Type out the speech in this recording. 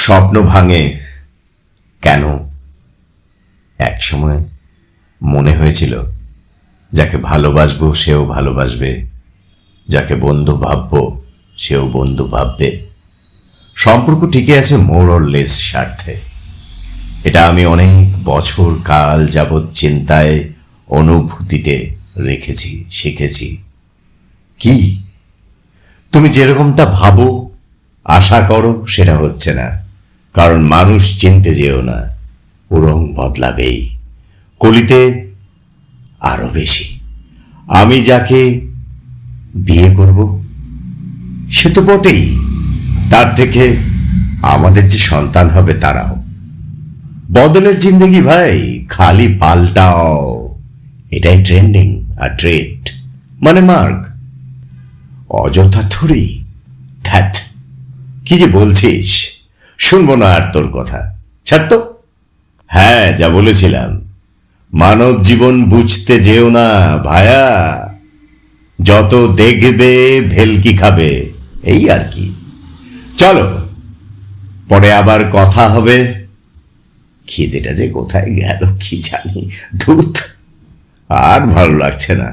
স্বপ্ন ভাঙে কেন? এক সময় মনে হয়েছিল যাকে ভালোবাসবো সেও ভালোবাসবে, যাকে বন্ধু ভাববো সেও বন্ধু ভাববে। সম্পর্ক টিকে আছে মোর অর লেস স্বার্থে। এটা আমি অনেক বছর কাল যাবৎ চিন্তায়, অনুভূতিতে রেখেছি, শিখেছি। কি তুমি যেরকমটা ভাবো, আশা করো, সেটা হচ্ছে না। কারণ মানুষ চিনতে যেও না, ও রং বদলাবেই, কলিতে আরো বেশি। আমি যাকে বিয়ে করব সে তো বটেই, তার থেকে আমাদের যে সন্তান হবে তারাও। বদলের জিন্দেগি ভাই, খালি পাল্টাও, এটাই ট্রেন্ডিং আর ট্রেড মানে মার্গ। অযথা থুরি ধ্যাত, কি যে বলছিস, শুনবো না আর তোর কথা, ছাড় তো। হ্যাঁ, যা বলেছিলাম, মানব জীবন বুঝতে যেও না ভায়া, যত দেখবে ভেলকি খাবে, এই আর কি। চলো, পরে আবার কথা হবে। খিদেটা যে কোথায় গেল কি জানি, ধুত, আর ভালো লাগছে না।